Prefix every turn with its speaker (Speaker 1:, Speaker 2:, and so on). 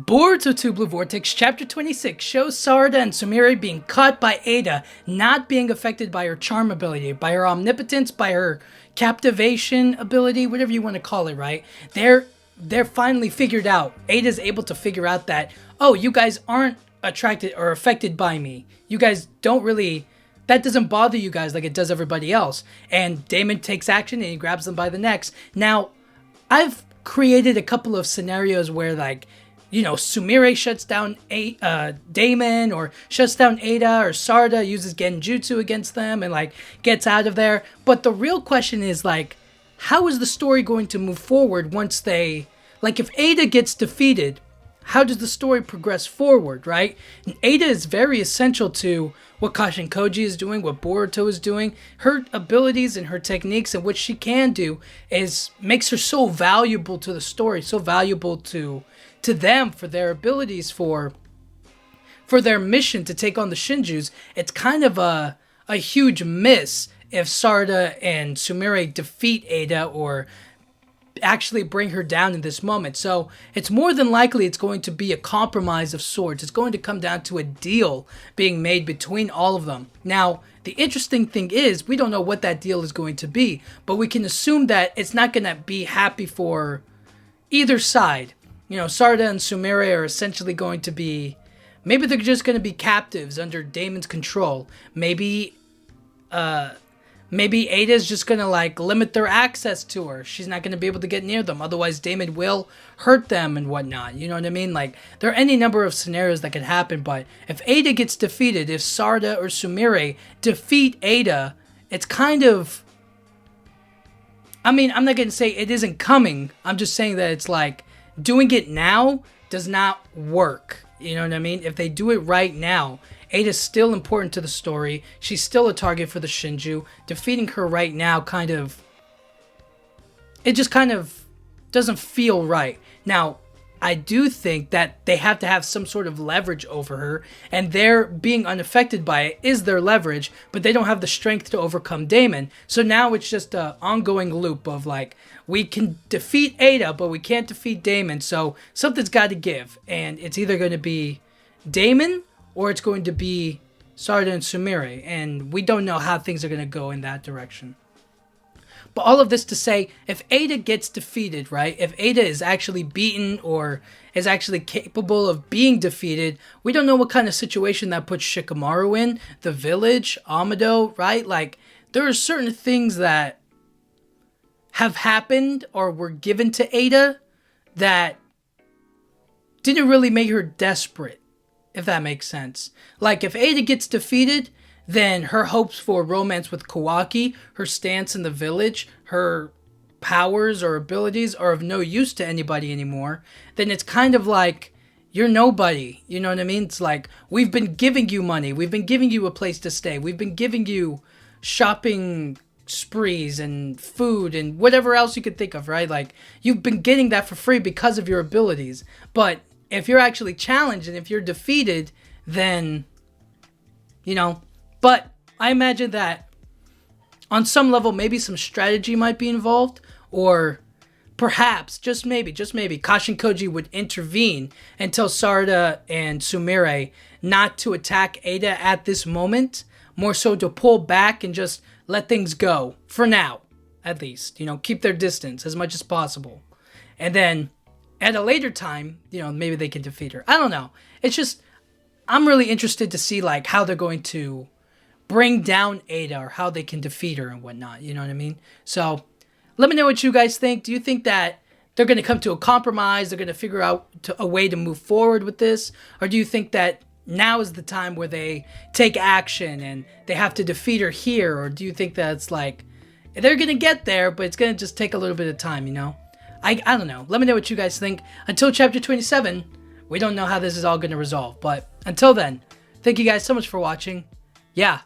Speaker 1: Boruto 2 Blue Vortex Chapter 26 shows Sarada and Sumire being caught by Eida, not being affected by her charm ability, by her omnipotence, by her captivation ability, whatever you want to call it, right? They're finally figured out. Eida's able to figure out that, oh, you guys aren't attracted or affected by me. You guys don't really, that doesn't bother you guys like it does everybody else. And Damon takes action and he grabs them by the necks. Now, I've created a couple of scenarios where, like, you know, Sumire shuts down Damon, or shuts down Eida, or Sarada uses Genjutsu against them and, like, gets out of there. But the real question is, like, how is the story going to move forward once they, like, if Eida gets defeated, how does the story progress forward, right? And Eida is very essential to what Kashin Koji is doing, what Boruto is doing. Her abilities and her techniques and what she can do makes her so valuable to the story, so valuable to them for their abilities, for their mission to take on the Shinjus. It's kind of a huge miss if Sarada and Sumire defeat Eida or actually bring her down in this moment. So it's more than likely it's going to be a compromise of sorts. It's going to come down to a deal being made between all of them. Now, the interesting thing is we don't know what that deal is going to be, but we can assume that it's not going to be happy for either side. You know, Sarada and Sumire are essentially going to be, maybe they're just going to be captives under Damon's control. Maybe Eida's just going to, like, limit their access to her. She's not going to be able to get near them. Otherwise, Damon will hurt them and whatnot. You know what I mean? Like, there are any number of scenarios that could happen. But if Eida gets defeated, if Sarada or Sumire defeat Eida, it's kind of, I mean, I'm not going to say it isn't coming. I'm just saying that it's like, doing it now does not work. You know what I mean? If they do it right now, Eida's still important to the story. She's still a target for the Shinju. Defeating her right now it just kind of doesn't feel right. Now, I do think that they have to have some sort of leverage over her, and their being unaffected by it is their leverage, but they don't have the strength to overcome Damon. So now it's just an ongoing loop of, like, we can defeat Eida, but we can't defeat Damon, so something's got to give. And it's either going to be Damon or it's going to be Sarada and Sumire, and we don't know how things are going to go in that direction. But all of this to say, if Eida gets defeated, right, if Eida is actually beaten or is actually capable of being defeated, we don't know what kind of situation that puts Shikamaru in, the village, Amado, right? Like, there are certain things that have happened or were given to Eida that didn't really make her desperate, if that makes sense. Like, if Eida gets defeated, then her hopes for romance with Kawaki, her stance in the village, her powers or abilities are of no use to anybody anymore. Then it's kind of like, you're nobody. You know what I mean? It's like, we've been giving you money. We've been giving you a place to stay. We've been giving you shopping sprees and food and whatever else you could think of, right? Like, you've been getting that for free because of your abilities. But if you're actually challenged and if you're defeated, then, you know, but I imagine that on some level, maybe some strategy might be involved, or perhaps, just maybe, Kashin Koji would intervene and tell Sarada and Sumire not to attack Eida at this moment, more so to pull back and just let things go, for now, at least. You know, keep their distance as much as possible. And then, at a later time, you know, maybe they can defeat her. I don't know. It's just, I'm really interested to see, like, how they're going to bring down Eida, or how they can defeat her and whatnot. You know what I mean? So, let me know what you guys think. Do you think that they're going to come to a compromise? They're going to figure out a way to move forward with this? Or do you think that now is the time where they take action and they have to defeat her here? Or do you think that it's like, they're going to get there, but it's going to just take a little bit of time, you know? I don't know. Let me know what you guys think. Until chapter 27, we don't know how this is all going to resolve. But until then, thank you guys so much for watching. Yeah.